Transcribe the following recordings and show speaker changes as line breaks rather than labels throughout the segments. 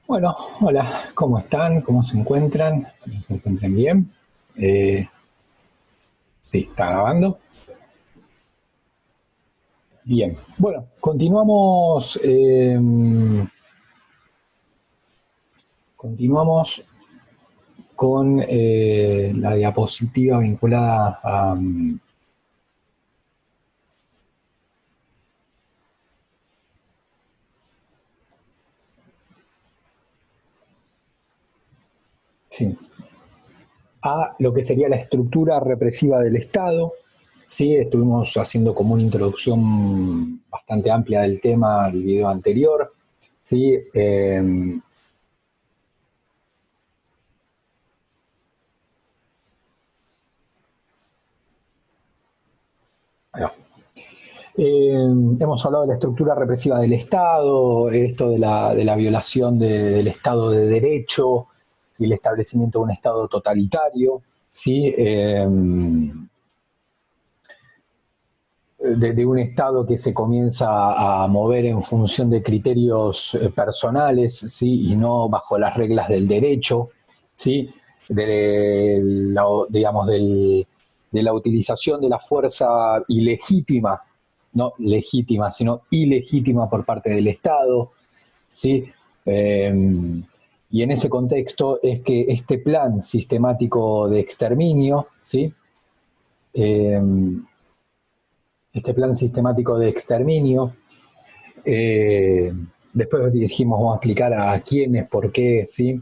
Bueno, hola, ¿cómo están? ¿Cómo se encuentran? ¿Cómo se encuentran bien? Eh, sí, está grabando. Bien, bueno, continuamos con la diapositiva vinculada a... sí, a lo que sería la estructura represiva del Estado. Sí, estuvimos haciendo como una introducción bastante amplia del tema el video anterior. Sí, ahí va. Hemos hablado de la estructura represiva del Estado, esto de la violación del Estado de Derecho y el establecimiento de un Estado totalitario, ¿sí? De un Estado que se comienza a mover en función de criterios personales, ¿sí? Y no bajo las reglas del derecho, ¿sí? Digamos, de la utilización de la fuerza ilegítima, no legítima, sino ilegítima por parte del Estado, ¿sí? Y en ese contexto es que este plan sistemático de exterminio, ¿sí? Eh, este plan sistemático de exterminio. Eh, Después dijimos, vamos a explicar a quiénes, por qué, ¿sí?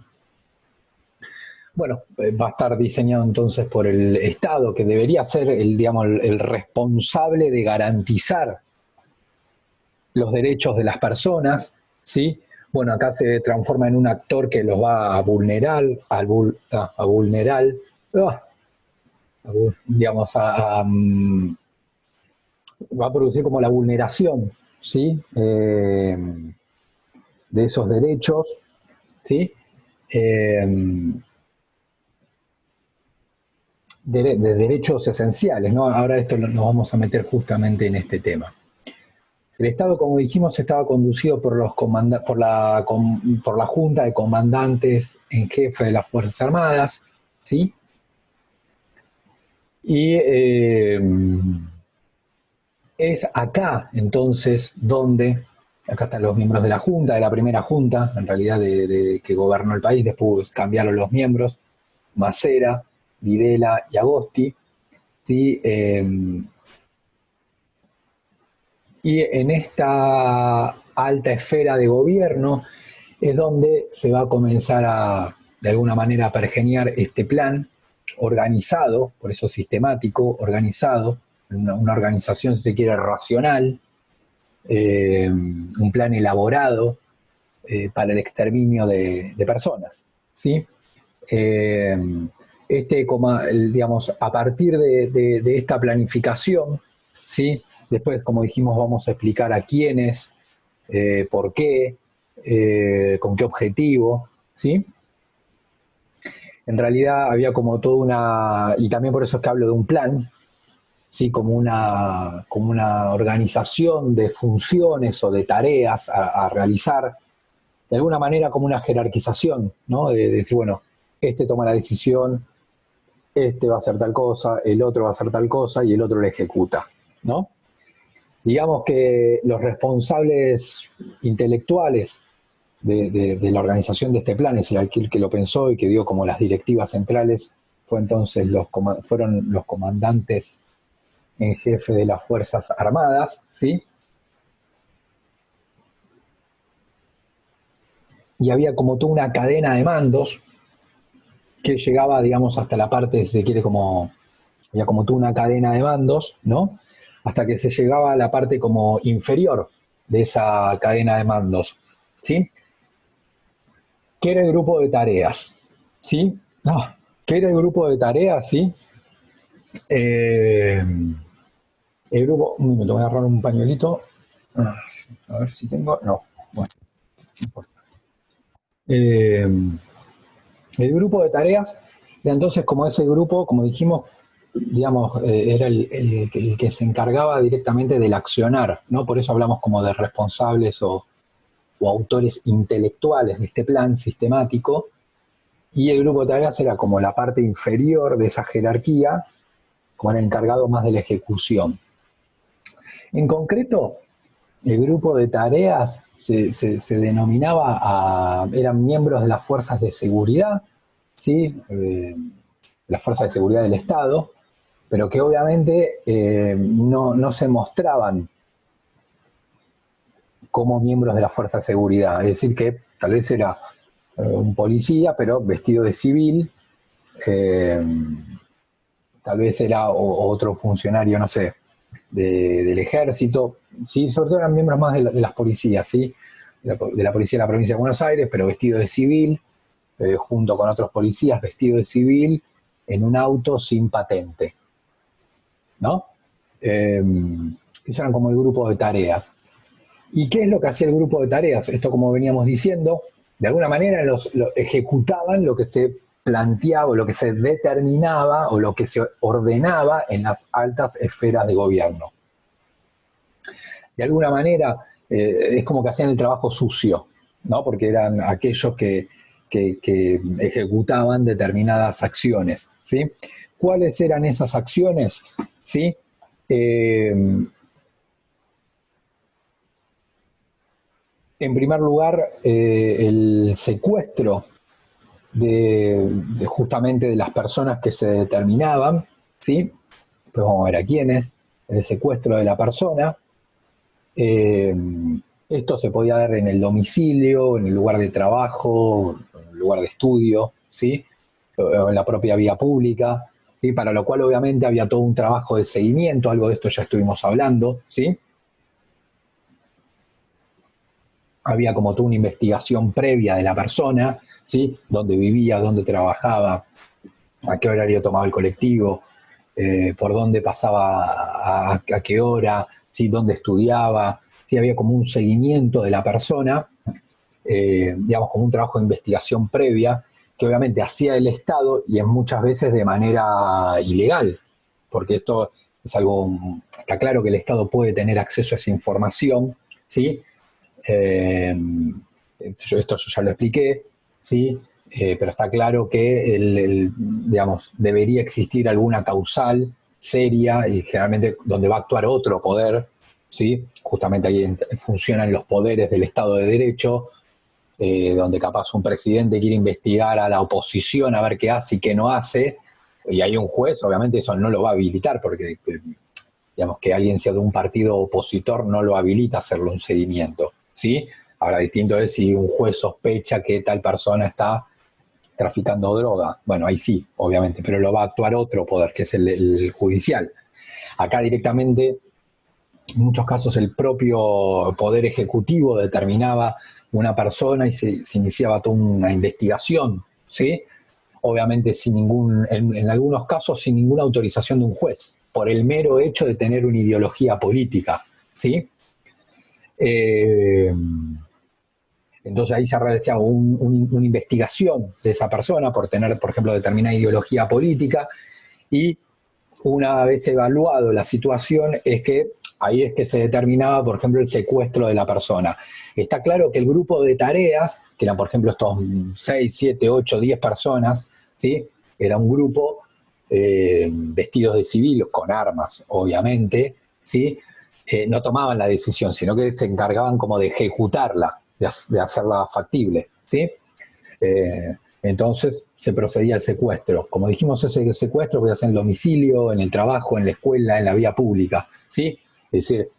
Bueno, va a estar diseñado entonces por el Estado, que debería ser digamos, el responsable de garantizar los derechos de las personas, ¿sí? Bueno, acá se transforma en un actor que los va a vulnerar, a vulnerar, ah, digamos, va a producir como la vulneración, ¿sí? De esos derechos, ¿sí? Eh, de derechos esenciales, ¿no? Ahora esto nos vamos a meter justamente en este tema. El Estado, como dijimos, estaba conducido por la Junta de Comandantes en Jefe de las Fuerzas Armadas, ¿sí? Y es acá, entonces, donde, acá están los miembros de la Junta, de la primera Junta, en realidad, que gobernó el país, después cambiaron los miembros, Macera, Videla y Agosti, ¿sí? Y en esta alta esfera de gobierno es donde se va a comenzar a, de alguna manera, a pergeniar este plan organizado, por eso sistemático, organizado, una organización, si se quiere, racional, un plan elaborado para el exterminio de personas, ¿sí? Eh, digamos, a partir de esta planificación, ¿sí? Después, como dijimos, vamos a explicar a quiénes, por qué, con qué objetivo, ¿sí? En realidad había como toda una, y también por eso es que hablo de un plan, ¿sí? Como una organización de funciones o de tareas a realizar, de alguna manera como una jerarquización, ¿no? De decir, bueno, este toma la decisión, este va a hacer tal cosa, el otro va a hacer tal cosa y el otro la ejecuta, ¿no? Digamos que los responsables intelectuales de la organización de este plan, es el que lo pensó y que dio como las directivas centrales, fueron los comandantes en jefe de las Fuerzas Armadas, ¿sí? Y había como toda una cadena de mandos que llegaba, digamos, hasta la parte, si se quiere, había como toda una cadena de mandos, ¿no? Hasta que se llegaba a la parte como inferior de esa cadena de mandos, ¿sí? ¿Qué era el grupo de tareas? ¿Sí? No, ¿qué era el grupo de tareas? ¿Sí? Eh, el grupo, un minuto, voy a agarrar un pañuelito. A ver si tengo, no, bueno, no importa. El grupo de tareas era entonces como ese grupo, como dijimos, digamos, era el que se encargaba directamente del accionar, ¿no? Por eso hablamos como de responsables o o autores intelectuales de este plan sistemático, y el grupo de tareas era como la parte inferior de esa jerarquía, como el encargado más de la ejecución. En concreto, el grupo de tareas se denominaba eran miembros de las fuerzas de seguridad, ¿sí? Las fuerzas de seguridad del Estado, pero que obviamente no se mostraban como miembros de la fuerza de seguridad. Es decir, que tal vez era un policía, pero vestido de civil, tal vez era otro funcionario, no sé, del ejército, ¿sí? Sobre todo eran miembros más de las policías, ¿sí? De la policía de la provincia de Buenos Aires, pero vestido de civil, junto con otros policías vestido de civil, en un auto sin patente, ¿no? Eso eran como el grupo de tareas. ¿Y qué es lo que hacía el grupo de tareas? Esto, como veníamos diciendo, de alguna manera ejecutaban lo que se planteaba, o lo que se determinaba, o lo que se ordenaba en las altas esferas de gobierno. De alguna manera, es como que hacían el trabajo sucio, ¿no? Porque eran aquellos que ejecutaban determinadas acciones, ¿sí? ¿Cuáles eran esas acciones? ¿Sí? En primer lugar, el secuestro justamente de las personas que se determinaban, ¿sí? Pues vamos a ver a quiénes, el secuestro de la persona. Esto se podía dar en el domicilio, en el lugar de trabajo, en el lugar de estudio, ¿sí? O en la propia vía pública, ¿sí? Para lo cual obviamente había todo un trabajo de seguimiento, algo de esto ya estuvimos hablando, ¿sí? Había como toda una investigación previa de la persona, ¿sí? Dónde vivía, dónde trabajaba, a qué horario tomaba el colectivo, por dónde pasaba, a qué hora, ¿sí? Dónde estudiaba, ¿sí? Había como un seguimiento de la persona, digamos, como un trabajo de investigación previa, que obviamente hacía el Estado y en muchas veces de manera ilegal, porque esto es algo, está claro que el Estado puede tener acceso a esa información, ¿sí? Esto yo ya lo expliqué, ¿sí? Pero está claro que digamos, debería existir alguna causal seria y generalmente donde va a actuar otro poder, ¿sí? Justamente ahí funcionan los poderes del Estado de Derecho, donde capaz un presidente quiere investigar a la oposición a ver qué hace y qué no hace, y hay un juez, obviamente eso no lo va a habilitar porque digamos, que alguien sea de un partido opositor no lo habilita a hacerle un seguimiento, ¿sí? Ahora, distinto es si un juez sospecha que tal persona está traficando droga. Bueno, ahí sí, obviamente, pero lo va a actuar otro poder, que es el judicial. Acá directamente, en muchos casos, el propio poder ejecutivo determinaba una persona y se iniciaba toda una investigación, ¿sí? Obviamente en algunos casos sin ninguna autorización de un juez, por el mero hecho de tener una ideología política, ¿sí? Entonces ahí se realizaba una investigación de esa persona por tener, por ejemplo, determinada ideología política, y una vez evaluado la situación ahí es que se determinaba, por ejemplo, el secuestro de la persona. Está claro que el grupo de tareas, que eran, por ejemplo, estos 6, 7, 8, 10 personas, ¿sí? Era un grupo vestidos de civil, con armas, obviamente, ¿sí? No tomaban la decisión, sino que se encargaban como de ejecutarla, de hacerla factible, ¿sí? Entonces se procedía al secuestro. Como dijimos, ese secuestro podía ser en el domicilio, en el trabajo, en la escuela, en la vía pública, ¿sí? Es decir,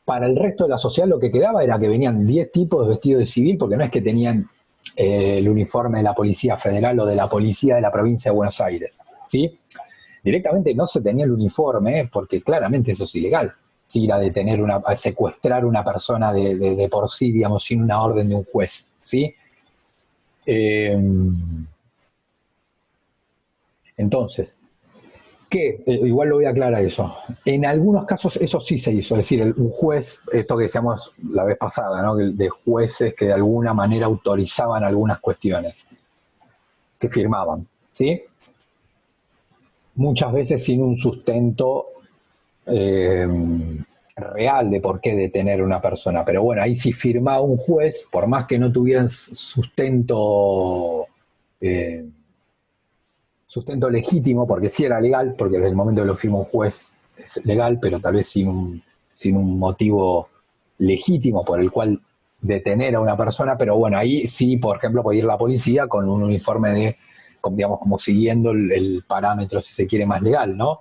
para el resto de la sociedad lo que quedaba era que venían 10 tipos vestidos de civil, porque no es que tenían el uniforme de la Policía Federal o de la Policía de la Provincia de Buenos Aires, ¿sí? Directamente no se tenía el uniforme, porque claramente eso es ilegal. Si ir a detener, a secuestrar una persona de por sí, digamos, sin una orden de un juez, ¿sí? Entonces, que igual lo voy a aclarar eso. En algunos casos eso sí se hizo, es decir, un juez, esto que decíamos la vez pasada, ¿no? De jueces que de alguna manera autorizaban algunas cuestiones, que firmaban, ¿sí? Muchas veces sin un sustento, eh, real de por qué detener a una persona. Pero bueno, ahí sí firmaba un juez, por más que no tuvieran eh, sustento legítimo, porque sí era legal, porque desde el momento que lo firma un juez es legal, pero tal vez sin un motivo legítimo por el cual detener a una persona. Pero bueno, ahí sí, por ejemplo, puede ir la policía con un uniforme digamos, como siguiendo el parámetro, si se quiere, más legal, ¿no?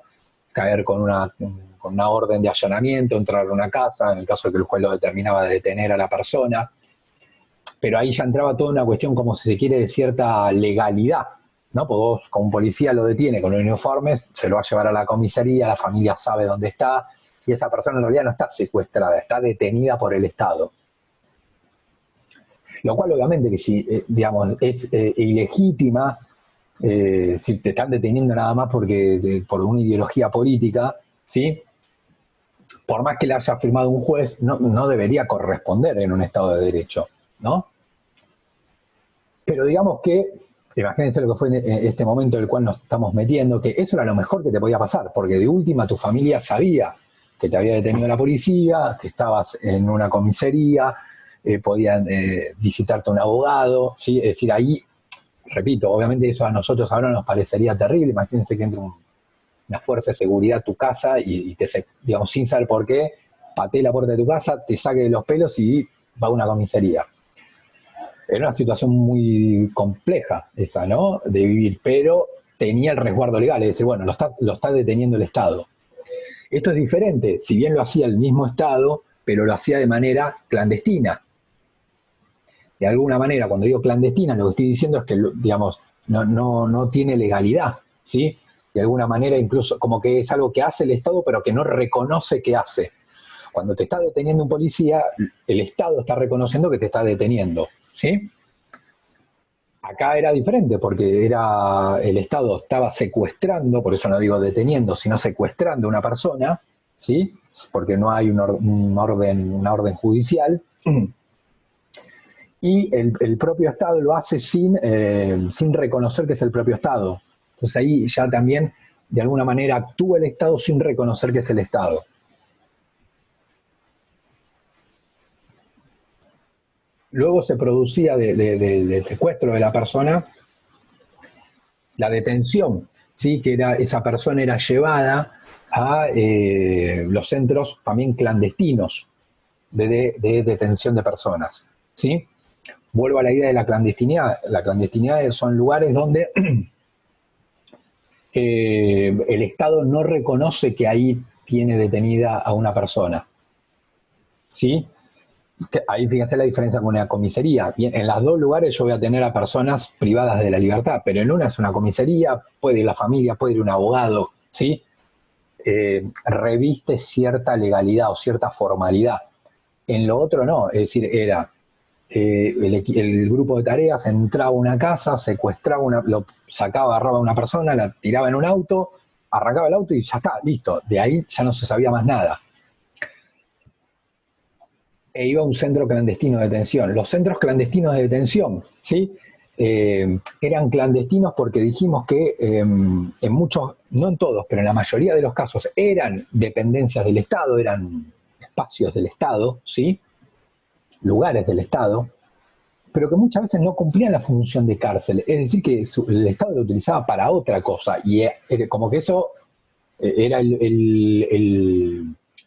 Caer con una orden de allanamiento, entrar a una casa, en el caso de que el juez lo determinaba de detener a la persona. Pero ahí ya entraba toda una cuestión, como si se quiere, de cierta legalidad, ¿no? Porque vos, como un policía lo detiene con los uniformes, se lo va a llevar a la comisaría, la familia sabe dónde está, y esa persona en realidad no está secuestrada, está detenida por el Estado. Lo cual obviamente que si, digamos, es ilegítima, si te están deteniendo nada más por una ideología política, ¿sí? Por más que la haya firmado un juez, no debería corresponder en un Estado de Derecho, ¿no? Pero digamos que, imagínense lo que fue en este momento en el cual nos estamos metiendo, que eso era lo mejor que te podía pasar, porque de última tu familia sabía que te había detenido la policía, que estabas en una comisaría, podían visitarte un abogado, ¿sí? Es decir, ahí, repito, obviamente eso a nosotros ahora nos parecería terrible. Imagínense que entre una fuerza de seguridad a tu casa y digamos, sin saber por qué, patee la puerta de tu casa, te saque de los pelos y va a una comisaría. Era una situación muy compleja esa, ¿no? De vivir, pero tenía el resguardo legal, es decir, bueno, lo está deteniendo el Estado. Esto es diferente, si bien lo hacía el mismo Estado, pero lo hacía de manera clandestina. De alguna manera, cuando digo clandestina, lo que estoy diciendo es que, digamos, no tiene legalidad, ¿sí? De alguna manera, incluso como que es algo que hace el Estado, pero que no reconoce que hace. Cuando te está deteniendo un policía, el Estado está reconociendo que te está deteniendo, ¿sí? Acá era diferente porque el Estado estaba secuestrando, por eso no digo deteniendo, sino secuestrando a una persona, ¿sí? Porque no hay una orden judicial, y el propio Estado lo hace sin reconocer que es el propio Estado. Entonces ahí ya también, de alguna manera, actúa el Estado sin reconocer que es el Estado. Luego se producía del secuestro de la persona la detención, ¿sí? Que esa persona era llevada a los centros también clandestinos de detención de personas, ¿sí? Vuelvo a la idea de la clandestinidad. La clandestinidad son lugares donde el Estado no reconoce que ahí tiene detenida a una persona, ¿sí? Ahí fíjense la diferencia con una comisaría. Bien, en los dos lugares yo voy a tener a personas privadas de la libertad, pero en una es una comisaría, puede ir la familia, puede ir un abogado, ¿sí? Reviste cierta legalidad o cierta formalidad. En lo otro no, es decir, era el grupo de tareas entraba a una casa, secuestraba, lo sacaba, agarraba a una persona, la tiraba en un auto, arrancaba el auto y ya está, listo. De ahí ya no se sabía más nada. E iba a un centro clandestino de detención. Los centros clandestinos de detención, ¿sí? Eran clandestinos porque dijimos que en muchos, no en todos, pero en la mayoría de los casos eran dependencias del Estado, eran espacios del Estado, ¿sí? Lugares del Estado, pero que muchas veces no cumplían la función de cárcel. Es decir, que el Estado lo utilizaba para otra cosa y como que eso era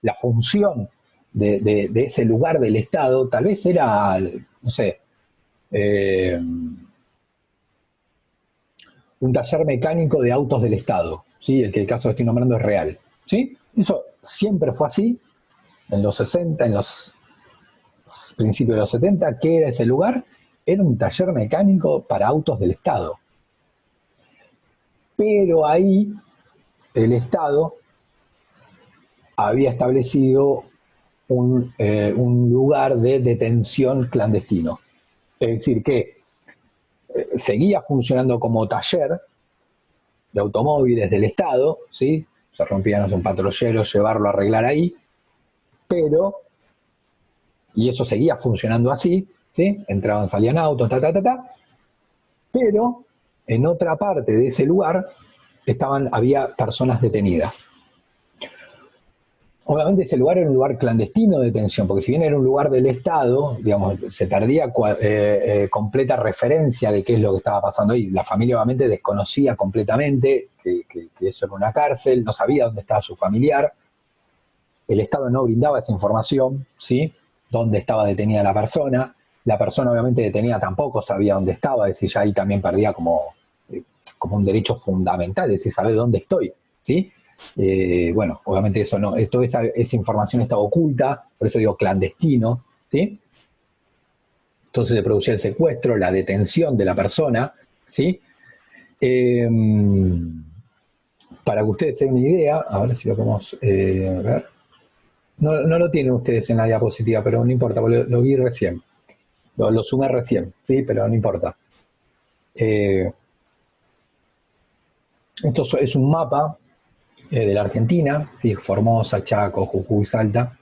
la función de ese lugar del Estado, tal vez era, no sé, eh, un taller mecánico de autos del Estado, ¿sí? El caso que estoy nombrando es real, ¿sí? Eso siempre fue así, en los 60, en los principios de los 70, ¿qué era ese lugar? Era un taller mecánico para autos del Estado. Pero ahí el Estado había establecido un lugar de detención clandestino. Es decir, que seguía funcionando como taller de automóviles del Estado, ¿sí? Se rompía un patrullero, llevarlo a arreglar ahí, pero, y eso seguía funcionando así, ¿sí? Entraban, salían autos, pero en otra parte de ese lugar había personas detenidas. Obviamente ese lugar era un lugar clandestino de detención, porque si bien era un lugar del Estado, digamos, se perdía completa referencia de qué es lo que estaba pasando ahí. La familia obviamente desconocía completamente que eso era una cárcel, no sabía dónde estaba su familiar, el Estado no brindaba esa información, ¿sí? Dónde estaba detenida la persona obviamente detenida tampoco sabía dónde estaba, es decir, ya ahí también perdía como un derecho fundamental, es decir, saber dónde estoy, ¿sí? Bueno, obviamente eso no, toda esa información estaba oculta, por eso digo clandestino, ¿sí? Entonces se producía el secuestro, la detención de la persona, ¿sí? Eh, para que ustedes se den una idea, a ver si lo podemos ver. No lo tienen ustedes en la diapositiva, pero no importa, lo vi recién. Lo sumé recién, ¿sí? Pero no importa. Esto es un mapa de la Argentina, ¿sí? Formosa, Chaco, Jujuy, Salta,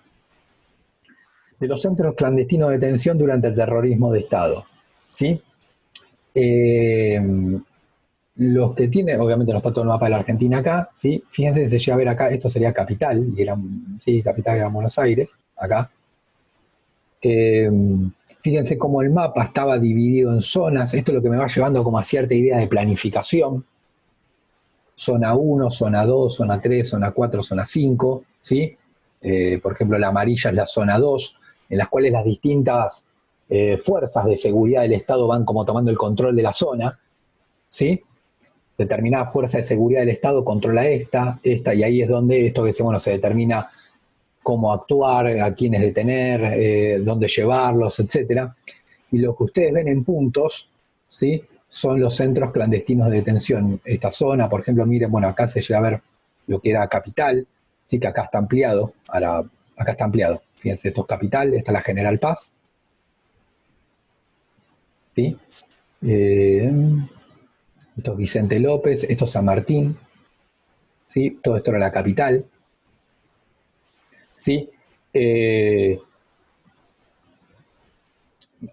de los centros clandestinos de detención durante el terrorismo de Estado, ¿sí? Eh, los que tienen, obviamente no está todo el mapa de la Argentina acá, ¿sí? Fíjense, se llega a ver acá, esto sería Capital, y era, sí, Capital era Buenos Aires, acá. Eh, Fíjense cómo el mapa estaba dividido en zonas, esto es lo que me va llevando como a cierta idea de planificación, zona 1, zona 2, zona 3, zona 4, zona 5, ¿sí? Por ejemplo, la amarilla es la zona 2, en las cuales las distintas fuerzas de seguridad del Estado van como tomando el control de la zona, ¿sí? Determinada fuerza de seguridad del Estado controla esta, y ahí es donde esto que bueno, se determina cómo actuar, a quiénes detener, dónde llevarlos, etcétera. Y lo que ustedes ven en puntos, ¿sí? Son los centros clandestinos de detención. Esta zona, por ejemplo, miren, bueno, acá se llega a ver lo que era Capital, sí, que acá está ampliado, ahora acá está ampliado. Fíjense, esto es Capital, esta es la General Paz, ¿sí? Esto es Vicente López, esto es San Martín, ¿sí? Todo esto era la capital, ¿sí? Eh,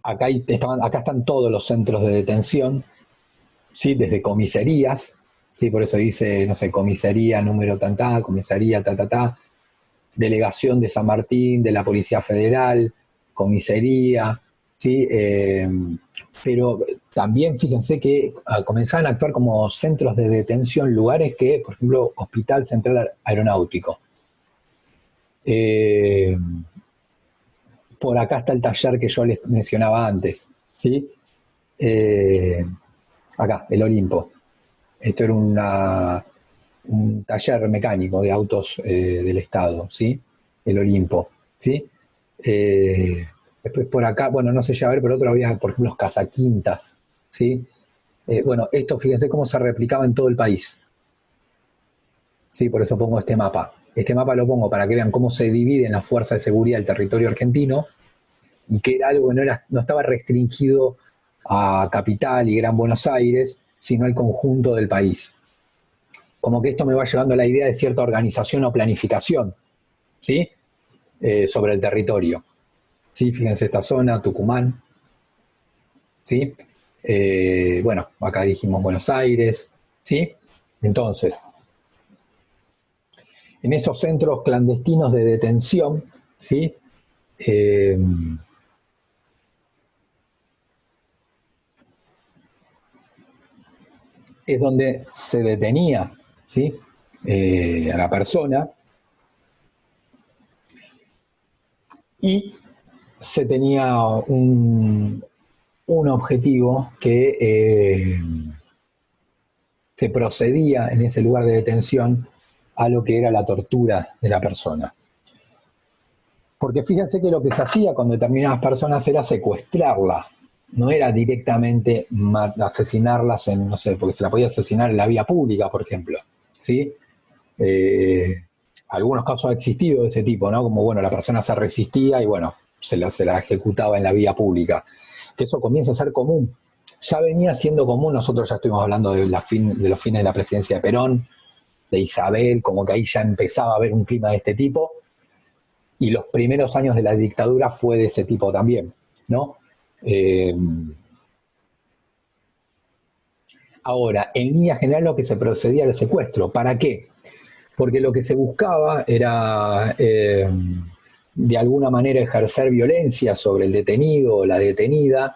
acá están todos los centros de detención, ¿sí? Desde comisarías, ¿sí? Por eso dice, no sé, comisaría número tantá, comisaría ta, ta, ta, delegación de San Martín, de la Policía Federal, comisaría, ¿sí? Pero también fíjense que comenzaban a actuar como centros de detención, lugares que, por ejemplo, Hospital Central Aeronáutico. Eh, por acá está el taller que yo les mencionaba antes, ¿sí? Eh, Acá, el Olimpo. Esto era un taller mecánico de autos del Estado, ¿sí? El Olimpo, ¿sí? Eh, Después por acá, bueno, no sé ya ver, pero otro había, por ejemplo, los cazaquintas, ¿sí? Bueno, esto fíjense cómo se replicaba en todo el país, ¿sí? Por eso pongo este mapa. Este mapa lo pongo para que vean cómo se dividen las fuerzas de seguridad del territorio argentino y que era algo que no estaba restringido a Capital y Gran Buenos Aires, sino al conjunto del país. Como que esto me va llevando a la idea de cierta organización o planificación, ¿sí? Sobre el territorio. ¿Sí? Fíjense esta zona, Tucumán, ¿sí? Bueno, acá dijimos Buenos Aires, ¿sí? Entonces, en esos centros clandestinos de detención, ¿sí? Eh, es donde se detenía, ¿sí? A la persona y se tenía un objetivo que se procedía en ese lugar de detención a lo que era la tortura de la persona. Porque fíjense que lo que se hacía con determinadas personas era secuestrarla, no era directamente asesinarlas en, no sé, porque se la podía asesinar en la vía pública, por ejemplo, ¿sí? Eh, Algunos casos ha existido de ese tipo, ¿no? Como, bueno, la persona se resistía y, bueno, se la ejecutaba en la vía pública. Que eso comienza a ser común. Ya venía siendo común, nosotros ya estuvimos hablando de los fines de la presidencia de Perón, de Isabel, como que ahí ya empezaba a haber un clima de este tipo, y los primeros años de la dictadura fue de ese tipo también, ¿no? Eh, Ahora, en línea general lo que se procedía al secuestro, ¿para qué? porque lo que se buscaba era de alguna manera ejercer violencia sobre el detenido o la detenida,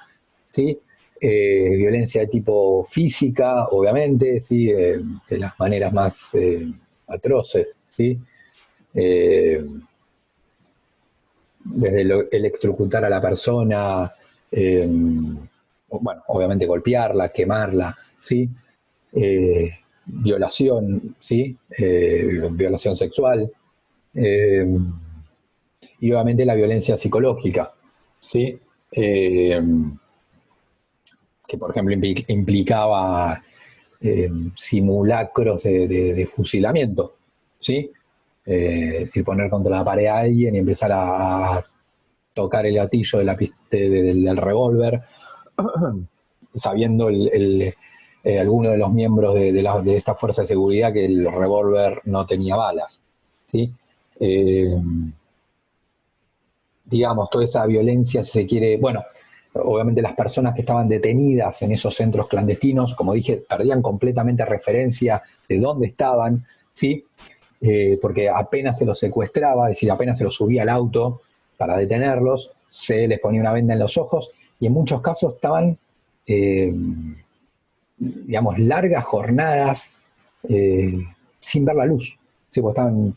¿sí? Violencia de tipo física, obviamente, ¿sí? De las maneras más atroces, ¿sí? Eh, desde electrocutar a la persona, bueno, obviamente golpearla, quemarla, ¿sí? Violación, ¿sí? Violación sexual, eh, y obviamente la violencia psicológica, ¿sí? Eh, que por ejemplo implicaba simulacros de fusilamiento, ¿sí? Es decir, poner contra la pared a alguien y empezar a tocar el gatillo del revólver, sabiendo alguno de los miembros de esta fuerza de seguridad que el revólver no tenía balas, ¿sí? Eh, digamos, toda esa violencia, si se quiere, bueno, obviamente las personas que estaban detenidas en esos centros clandestinos, como dije, perdían completamente referencia de dónde estaban, ¿sí? Porque apenas se los secuestraba, es decir, apenas se los subía al auto para detenerlos, se les ponía una venda en los ojos y en muchos casos estaban, eh, digamos, largas jornadas sin ver la luz, ¿sí? Porque estaban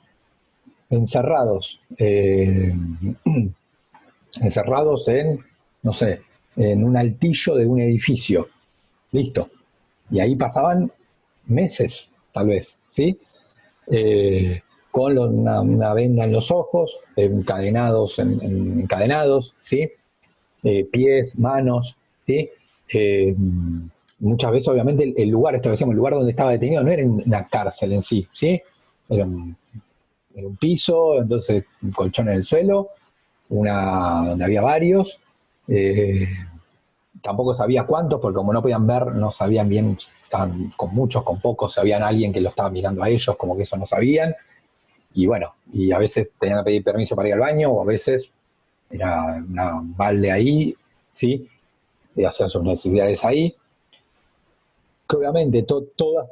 encerrados, encerrados en, no sé, en un altillo de un edificio. Listo. Y ahí pasaban meses, tal vez, ¿sí? Con una venda en los ojos, encadenados, encadenados, ¿sí? Pies, manos, ¿sí? Eh, muchas veces, obviamente, el lugar, esto decíamos, el lugar donde estaba detenido no era una cárcel en sí, ¿sí? Era un piso, entonces un colchón en el suelo, donde había varios. Eh, tampoco sabía cuántos, porque como no podían ver, no sabían bien, estaban con muchos, con pocos, sabían alguien que lo estaba mirando a ellos, como que eso no sabían. Y bueno, y a veces tenían que pedir permiso para ir al baño, o a veces era una balde ahí, ¿sí? Y hacían sus necesidades ahí. Que obviamente toda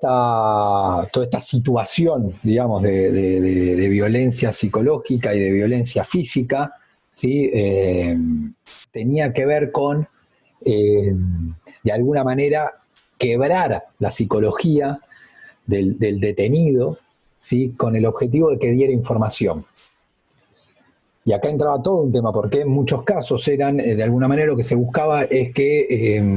esta situación, digamos, de violencia psicológica y de violencia física, ¿sí? Tenía que ver con, de alguna manera, quebrar la psicología del detenido, ¿sí? Con el objetivo de que diera información. Y acá entraba todo un tema, porque en muchos casos eran, de alguna manera, lo que se buscaba es que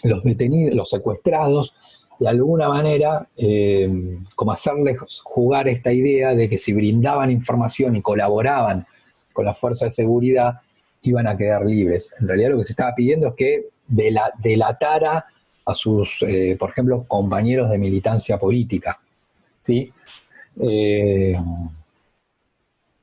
los detenidos, los secuestrados, de alguna manera, como hacerles jugar esta idea de que si brindaban información y colaboraban con la fuerza de seguridad, iban a quedar libres. En realidad lo que se estaba pidiendo es que delatara a sus, por ejemplo, compañeros de militancia política, ¿sí? Eh,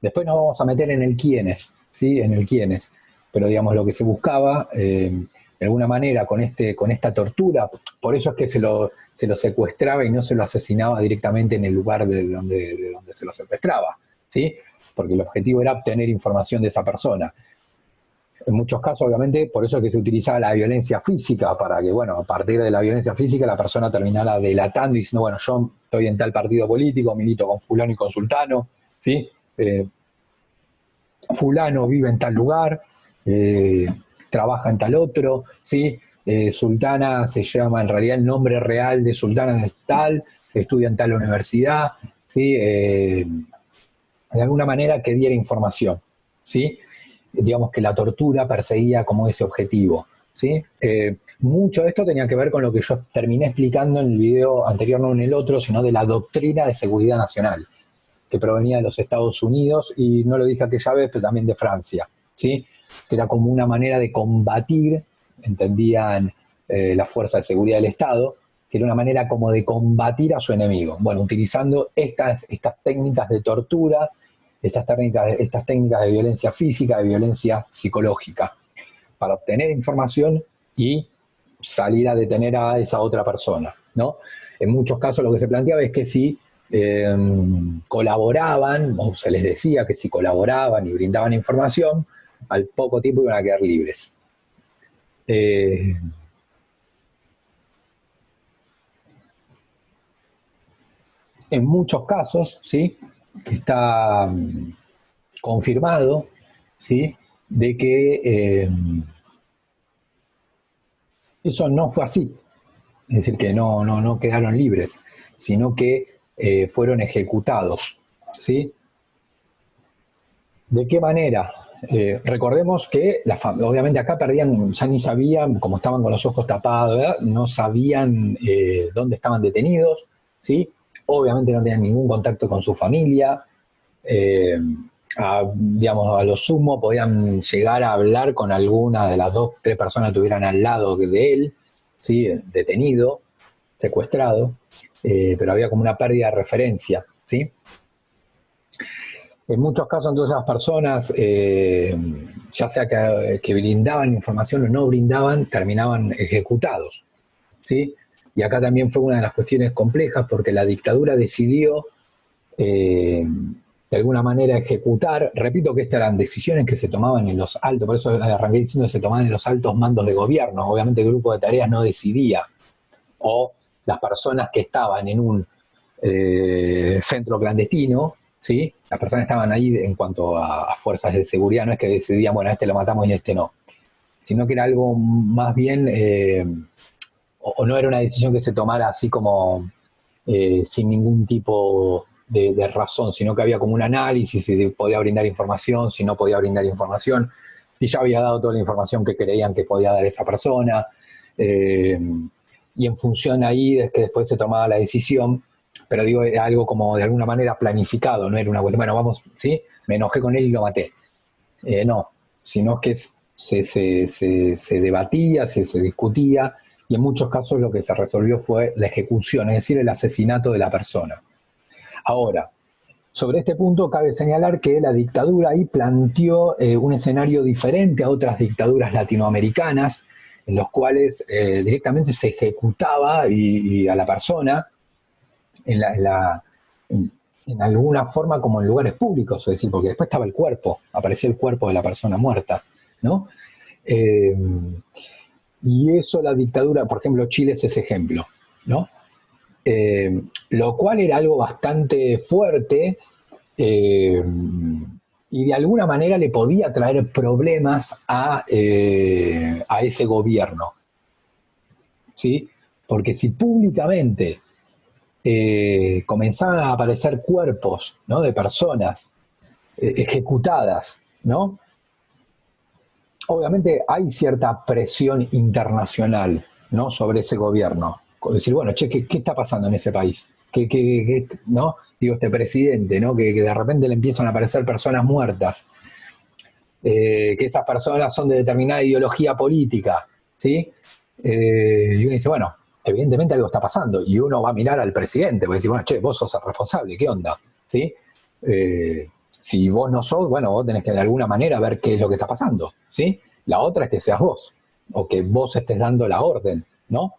Después nos vamos a meter en el quiénes, ¿sí? En el quiénes. Pero digamos, lo que se buscaba, de alguna manera, con esta tortura, por eso es que se lo secuestraba y no se lo asesinaba directamente en el lugar de donde se lo secuestraba, ¿sí? Porque el objetivo era obtener información de esa persona. En muchos casos, obviamente, por eso es que se utilizaba la violencia física, para que, bueno, a partir de la violencia física la persona terminara delatando y diciendo, bueno, yo estoy en tal partido político, milito con fulano y con sultano, ¿sí? Fulano vive en tal lugar, eh, trabaja en tal otro, ¿sí? Sultana se llama, en realidad el nombre real de Sultana es tal, estudia en tal universidad, ¿sí? De alguna manera que diera información, ¿sí? Digamos que la tortura perseguía como ese objetivo, ¿sí? Mucho de esto tenía que ver con lo que yo terminé explicando en el video anterior, no en el otro, sino de la doctrina de seguridad nacional, que provenía de los Estados Unidos y no lo dije aquella vez, pero también de Francia, ¿sí? Que era como una manera de combatir, entendían la fuerza de seguridad del Estado, que era una manera como de combatir a su enemigo. Bueno, utilizando estas técnicas de tortura, estas técnicas de violencia física, de violencia psicológica, para obtener información y salir a detener a esa otra persona, ¿no? En muchos casos lo que se planteaba es que si eh, colaboraban, o se les decía que si colaboraban y brindaban información, al poco tiempo iban a quedar libres. Eh, En muchos casos, ¿sí? Está confirmado, ¿sí? De que eso no fue así. Es decir, que no quedaron libres, sino que fueron ejecutados, ¿sí? ¿De qué manera? Recordemos que obviamente acá perdían, ya ni sabían, como estaban con los ojos tapados, ¿verdad? No sabían dónde estaban detenidos, ¿sí? Obviamente no tenían ningún contacto con su familia, digamos, a lo sumo podían llegar a hablar con alguna de las 2, 3 personas que estuvieran al lado de él, ¿sí? Detenido, secuestrado, pero había como una pérdida de referencia, ¿sí? En muchos casos, entonces, las personas, ya sea que brindaban información o no brindaban, terminaban ejecutados, ¿sí? Y acá también fue una de las cuestiones complejas porque la dictadura decidió, de alguna manera, ejecutar. Repito que estas eran decisiones que se tomaban en los altos, por eso arranqué diciendo que se tomaban en los altos mandos de gobierno. Obviamente el grupo de tareas no decidía, o las personas que estaban en un centro clandestino, ¿sí? Las personas estaban ahí en cuanto a fuerzas de seguridad, no es que decidían, bueno, a este lo matamos y a este no, sino que era algo más bien, o no era una decisión que se tomara así como sin ningún tipo de razón, sino que había como un análisis, si podía brindar información, si no podía brindar información, si ya había dado toda la información que creían que podía dar esa persona, y en función ahí es que después se tomaba la decisión, pero digo, era algo como de alguna manera planificado, no era una cuestión, bueno, vamos, ¿sí? Me enojé con él y lo maté. No, sino que se debatía, se discutía, y en muchos casos lo que se resolvió fue la ejecución, es decir, el asesinato de la persona. Ahora, sobre este punto cabe señalar que la dictadura ahí planteó un escenario diferente a otras dictaduras latinoamericanas, en los cuales directamente se ejecutaba y a la persona en alguna forma como en lugares públicos, es decir, porque después estaba el cuerpo, aparecía el cuerpo de la persona muerta, ¿no? Eh, y eso la dictadura, por ejemplo, Chile es ese ejemplo, ¿no? Lo cual era algo bastante fuerte, eh, y de alguna manera le podía traer problemas a ese gobierno, ¿sí? Porque si públicamente comenzaban a aparecer cuerpos, ¿no? De personas ejecutadas, ¿no? Obviamente hay cierta presión internacional, ¿no? Sobre ese gobierno. Decir, bueno, che, ¿qué está pasando en ese país? ¿No? Digo, este presidente, ¿no? Que de repente le empiezan a aparecer personas muertas, que esas personas son de determinada ideología política, ¿sí? Y uno dice, bueno, evidentemente algo está pasando, y uno va a mirar al presidente, porque dice, bueno, che, vos sos el responsable, ¿qué onda? ¿Sí? Si vos no sos, bueno, vos tenés que de alguna manera ver qué es lo que está pasando, ¿sí? La otra es que seas vos, o que vos estés dando la orden, ¿no?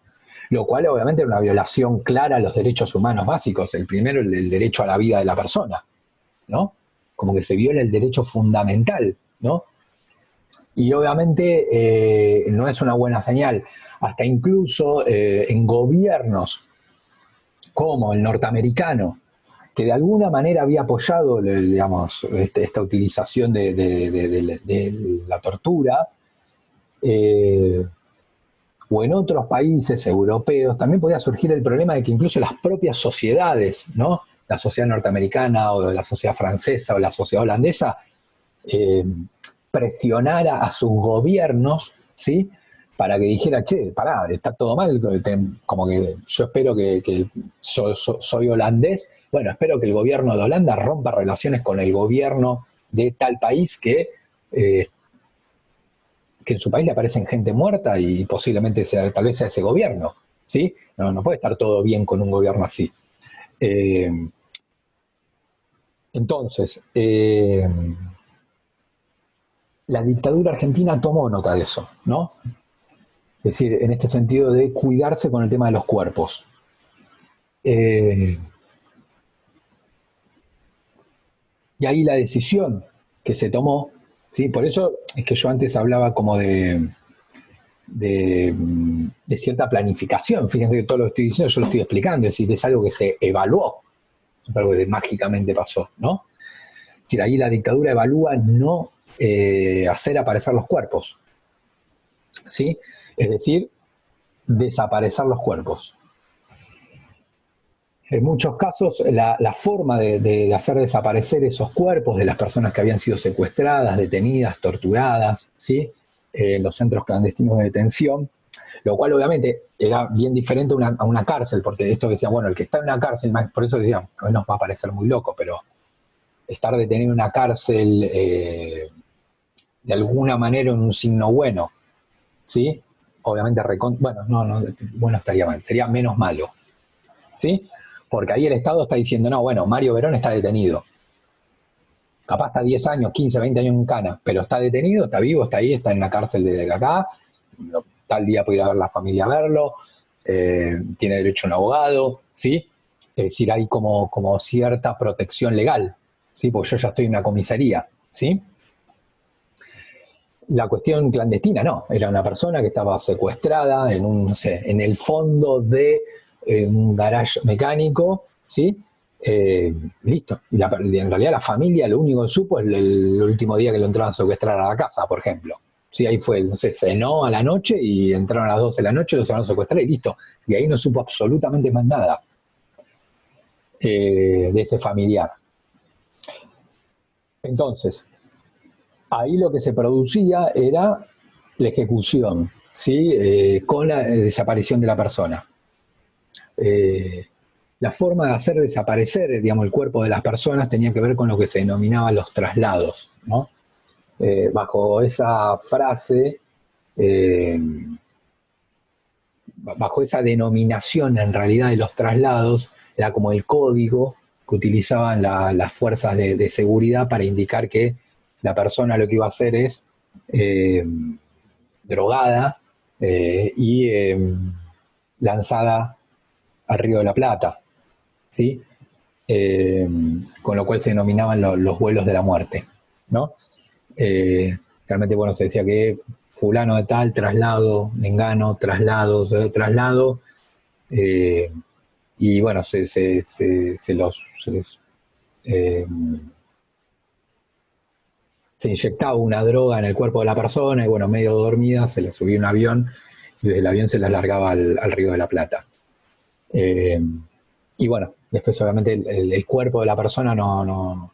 Lo cual obviamente es una violación clara a los derechos humanos básicos. El primero, el derecho a la vida de la persona, ¿no? Como que se viola el derecho fundamental, ¿no? Y obviamente no es una buena señal. Hasta incluso en gobiernos como el norteamericano, que de alguna manera había apoyado, digamos, esta utilización de la tortura, eh, o en otros países europeos, también podía surgir el problema de que incluso las propias sociedades, ¿no? La sociedad norteamericana o la sociedad francesa o la sociedad holandesa, eh, presionara a sus gobiernos, ¿sí? Para que dijera, che, pará, está todo mal, como que yo espero que soy holandés, bueno, espero que el gobierno de Holanda rompa relaciones con el gobierno de tal país que en su país le aparecen gente muerta y posiblemente sea, tal vez sea ese gobierno, ¿sí? No puede estar todo bien con un gobierno así. Eh, entonces, la dictadura argentina tomó nota de eso, ¿no? Es decir, en este sentido de cuidarse con el tema de los cuerpos. Eh, y ahí la decisión que se tomó, ¿sí? Por eso es que yo antes hablaba como de cierta planificación. Fíjense que todo lo que estoy diciendo yo lo estoy explicando, es decir, es algo que se evaluó, es algo que mágicamente pasó, ¿no? Es decir, ahí la dictadura evalúa no hacer aparecer los cuerpos, ¿sí? Es decir, desaparecer los cuerpos. En muchos casos, la forma de hacer desaparecer esos cuerpos de las personas que habían sido secuestradas, detenidas, torturadas, ¿sí? En los centros clandestinos de detención, lo cual obviamente era bien diferente a una cárcel, porque esto decían, bueno, el que está en una cárcel, por eso decían, hoy nos va a parecer muy loco, pero estar detenido en una cárcel de alguna manera en un signo bueno, ¿sí? Obviamente, bueno estaría mal, sería menos malo, ¿sí? Porque ahí el Estado está diciendo, no, bueno, Mario Verón está detenido. Capaz está 10 años, 15, 20 años en cana, pero está detenido, está vivo, está ahí, está en la cárcel de acá, tal día puede ir a ver la familia a verlo, tiene derecho a un abogado, ¿sí? Es decir, hay como cierta protección legal, ¿sí? Porque yo ya estoy en una comisaría, ¿sí? La cuestión clandestina no, era una persona que estaba secuestrada en un, no sé, en el fondo de un garage mecánico, ¿sí? Listo. Y en realidad la familia lo único que supo es el último día que lo entraron a secuestrar a la casa, por ejemplo. Sí, ahí fue, no sé, cenó a la noche y entraron a las 12 de la noche, los van a secuestrar y listo. Y ahí no supo absolutamente más nada de ese familiar. Entonces, ahí lo que se producía era la ejecución, ¿sí? Con la desaparición de la persona. La forma de hacer desaparecer, digamos, el cuerpo de las personas tenía que ver con lo que se denominaban los traslados, ¿no? Bajo esa frase, bajo esa denominación en realidad de los traslados, era como el código que utilizaban las fuerzas de seguridad para indicar que la persona lo que iba a hacer es drogada y lanzada al Río de la Plata, ¿sí? Con lo cual se denominaban los vuelos de la muerte, ¿no? Realmente, bueno, se decía que fulano de tal, traslado, mengano, traslado, traslado, y bueno, se inyectaba una droga en el cuerpo de la persona y bueno, medio dormida, se le subía un avión y desde el avión se las largaba al Río de la Plata. Y bueno, después obviamente el cuerpo de la persona va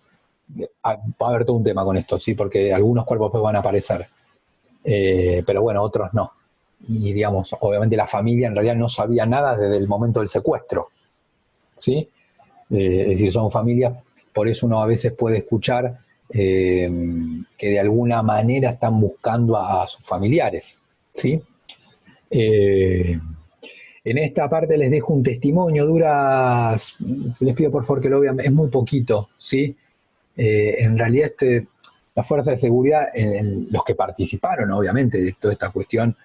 a haber todo un tema con esto, ¿sí? Porque algunos cuerpos pues van a aparecer, pero bueno, otros no. Y digamos, obviamente la familia en realidad no sabía nada desde el momento del secuestro, ¿sí? Es decir, son familias, por eso uno a veces puede escuchar que de alguna manera están buscando a sus familiares, ¿sí? En esta parte les dejo un testimonio, les pido por favor que lo vean, es muy poquito, ¿sí? En realidad las fuerzas de seguridad, los que participaron obviamente de toda esta cuestión,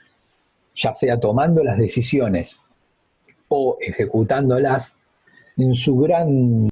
ya sea tomando las decisiones o ejecutándolas, en su gran